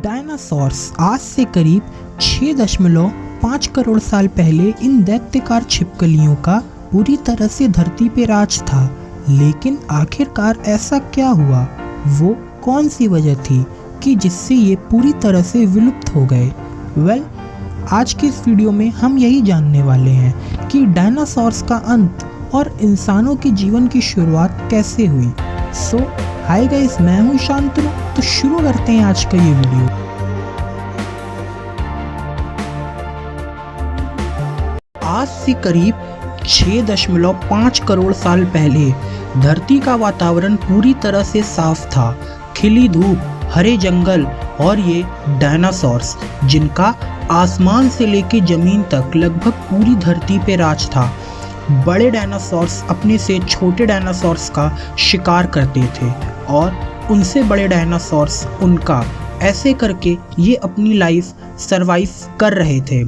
Dinosaurs आज से करीब 6.5 करोड़ साल पहले इन दैत्यकार छिपकलियों का पूरी तरह से धरती पे राज था। लेकिन आखिरकार ऐसा क्या हुआ? वो कौन सी वजह थी कि जिससे ये पूरी तरह से विलुप्त हो गए? आज की इस वीडियो में हम यही जानने वाले हैं कि डायनासोर्स का अंत और इंसानों के जीवन की शुरुआत कैसे हुई। हाय गाइस, मैं हूं शांतनु। तो शुरू करते हैं आज का ये वीडियो। आज से करीब 6.5 करोड़ साल पहले धरती का वातावरण पूरी तरह से साफ था। खिली धूप, हरे जंगल और ये डायनासोर्स जिनका आसमान से लेके जमीन तक लगभग पूरी धरती पे राज था। बड़े डायनासोर्स अपने से छोटे डायनासोर्स का शिकार करते थे और उनसे बड़े डायनासोर्स उनका, ऐसे करके ये अपनी लाइफ सरवाइव कर रहे थे।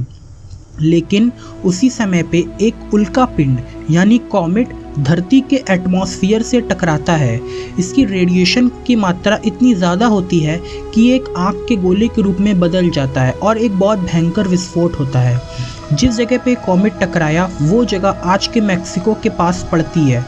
लेकिन उसी समय पे एक उल्का पिंड यानी कॉमेट धरती के एटमॉस्फेयर से टकराता है। इसकी रेडिएशन की मात्रा इतनी ज़्यादा होती है कि एक आग के गोले के रूप में बदल जाता है और एक बहुत भयंकर विस्फोट होता है। जिस जगह पे कॉमेट टकराया वो जगह आज के मैक्सिको के पास पड़ती है।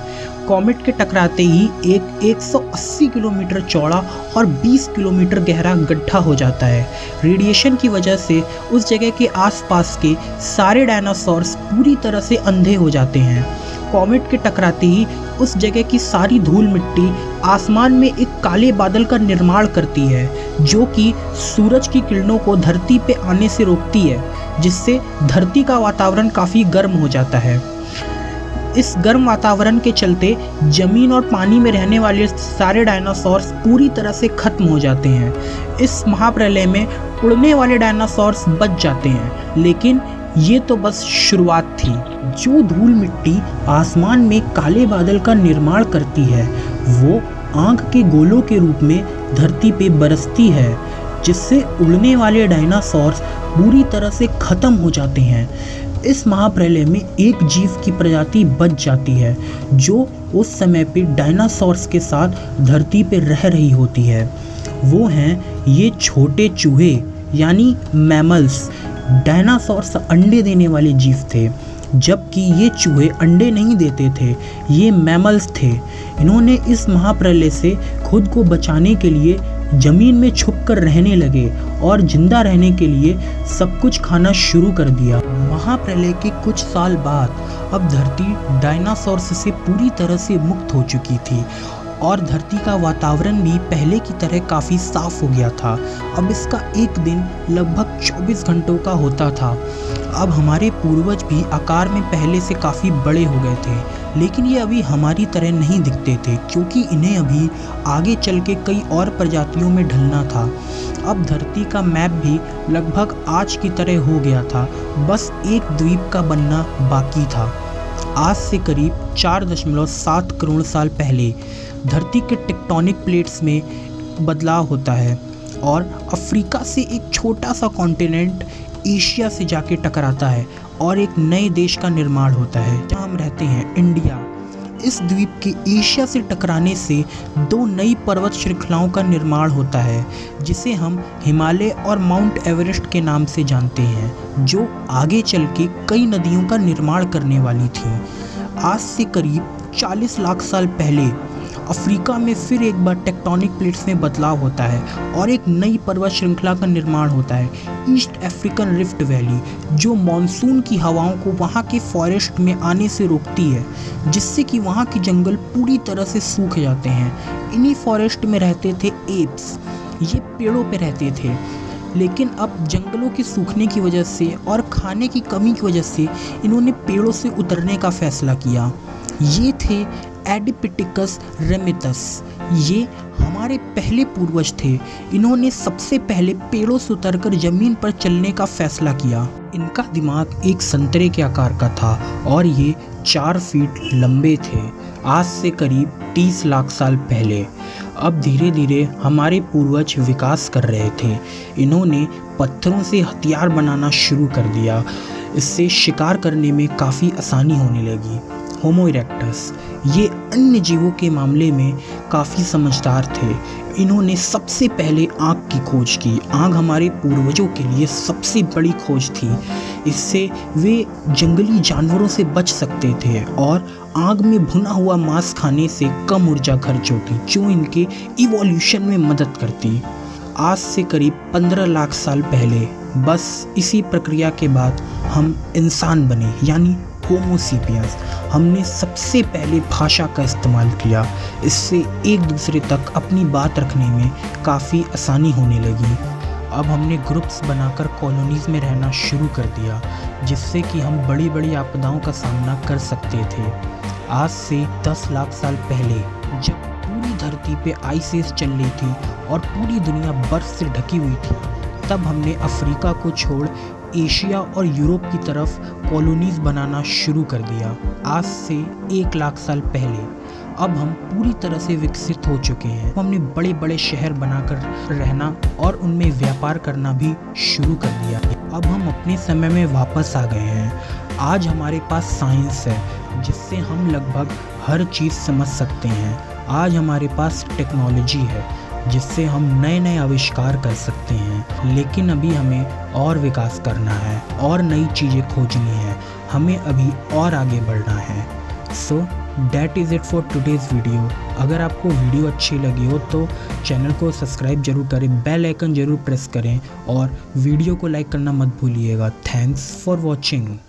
कॉमेट के टकराते ही एक 180 किलोमीटर चौड़ा और 20 किलोमीटर गहरा गड्ढा हो जाता है। रेडिएशन की वजह से उस जगह के आसपास के सारे डायनासोर्स पूरी तरह से अंधे हो जाते हैं। कॉमेट के टकराते ही उस जगह की सारी धूल मिट्टी आसमान में एक काले बादल का निर्माण करती है, जो कि सूरज की किरणों को धरती पे आने से रोकती है, जिससे धरती का वातावरण काफ़ी गर्म हो जाता है। इस गर्म वातावरण के चलते जमीन और पानी में रहने वाले सारे डायनासोर्स पूरी तरह से खत्म हो जाते हैं। इस महाप्रलय में उड़ने वाले डायनासोर्स बच जाते हैं, लेकिन ये तो बस शुरुआत थी। जो धूल मिट्टी आसमान में काले बादल का निर्माण करती है वो आग के गोलों के रूप में धरती पे बरसती है, जिससे उड़ने वाले डायनासोर्स पूरी तरह से खत्म हो जाते हैं। इस महाप्रलय में एक जीव की प्रजाति बच जाती है जो उस समय पे डायनासोर्स के साथ धरती पे रह रही होती है। वो हैं ये छोटे चूहे यानी मैमल्स। डायनासोर्स अंडे देने वाले जीव थे, जबकि ये चूहे अंडे नहीं देते थे, ये मैमल्स थे। इन्होंने इस महाप्रलय से खुद को बचाने के लिए जमीन में छुपकर रहने लगे और जिंदा रहने के लिए सब कुछ खाना शुरू कर दिया। महाप्रलय के कुछ साल बाद अब धरती डायनासोर्स से पूरी तरह से मुक्त हो चुकी थी और धरती का वातावरण भी पहले की तरह काफ़ी साफ हो गया था। अब इसका एक दिन लगभग 24 घंटों का होता था। अब हमारे पूर्वज भी आकार में पहले से काफ़ी बड़े हो गए थे, लेकिन ये अभी हमारी तरह नहीं दिखते थे, क्योंकि इन्हें अभी आगे चल के कई और प्रजातियों में ढलना था। अब धरती का मैप भी लगभग आज की तरह हो गया था, बस एक द्वीप का बनना बाकी था। आज से करीब 4.7 करोड़ साल पहले धरती के टेक्टोनिक प्लेट्स में बदलाव होता है और अफ्रीका से एक छोटा सा कॉन्टिनेंट एशिया से जाके टकराता है और एक नए देश का निर्माण होता है जहाँ हम रहते हैं, इंडिया। इस द्वीप के एशिया से टकराने से दो नई पर्वत श्रृंखलाओं का निर्माण होता है, जिसे हम हिमालय और माउंट एवरेस्ट के नाम से जानते हैं, जो आगे चल के कई नदियों का निर्माण करने वाली थी। आज से करीब 40 लाख साल पहले अफ्रीका में फिर एक बार टेक्टोनिक प्लेट्स में बदलाव होता है और एक नई पर्वत श्रृंखला का निर्माण होता है, ईस्ट अफ्रीकन रिफ्ट वैली, जो मॉनसून की हवाओं को वहाँ के फॉरेस्ट में आने से रोकती है, जिससे कि वहाँ के जंगल पूरी तरह से सूख जाते हैं। इन्हीं फॉरेस्ट में रहते थे एप्स, ये पेड़ों पे रहते थे। लेकिन अब जंगलों के सूखने की वजह से और खाने की कमी की वजह से इन्होंने पेड़ों से उतरने का फैसला किया। ये थे एडिपिटिकस रेमिटस। ये हमारे पहले पूर्वज थे। इन्होंने सबसे पहले पेड़ों से उतरकर जमीन पर चलने का फैसला किया। इनका दिमाग एक संतरे के आकार का था और ये 4 फीट लंबे थे। आज से करीब 30 लाख साल पहले। अब धीरे धीरे हमारे पूर्वज विकास कर रहे थे। इन्होंने पत्थरों से हथियार बनाना शुरू कर दिया। इससे शिकार करने में काफ़ी आसानी होने लगी। होमो इरेक्टस ये अन्य जीवों के मामले में काफ़ी समझदार थे। इन्होंने सबसे पहले आग की खोज की। आग हमारे पूर्वजों के लिए सबसे बड़ी खोज थी। इससे वे जंगली जानवरों से बच सकते थे और आग में भुना हुआ मांस खाने से कम ऊर्जा खर्च होती, जो इनके इवोल्यूशन में मदद करती। आज से करीब 15 लाख साल पहले बस इसी प्रक्रिया के बाद हम इंसान बने, यानी होमो सेपियंस। हमने सबसे पहले भाषा का इस्तेमाल किया। इससे एक दूसरे तक अपनी बात रखने में काफ़ी आसानी होने लगी। अब हमने ग्रुप्स बनाकर कॉलोनीज़ में रहना शुरू कर दिया, जिससे कि हम बड़ी बड़ी आपदाओं का सामना कर सकते थे। आज से 10 लाख साल पहले जब पूरी धरती पे आइस एज चल रही थी और पूरी दुनिया बर्फ़ से ढकी हुई थी, तब हमने अफ्रीका को छोड़ एशिया और यूरोप की तरफ कॉलोनीज़ बनाना शुरू कर दिया। आज से 1 लाख साल पहले अब हम पूरी तरह से विकसित हो चुके हैं। हमने बड़े बड़े शहर बनाकर रहना और उनमें व्यापार करना भी शुरू कर दिया। अब हम अपने समय में वापस आ गए हैं। आज हमारे पास साइंस है, जिससे हम लगभग हर चीज़ समझ सकते हैं। आज हमारे पास टेक्नोलॉजी है, जिससे हम नए नए आविष्कार कर सकते हैं। लेकिन अभी हमें और विकास करना है और नई चीज़ें खोजनी है। हमें अभी और आगे बढ़ना है। So that is it for today's video. अगर आपको वीडियो अच्छी लगी हो तो चैनल को सब्सक्राइब जरूर करें, बेल आइकन जरूर प्रेस करें और वीडियो को लाइक करना मत भूलिएगा। Thanks for watching.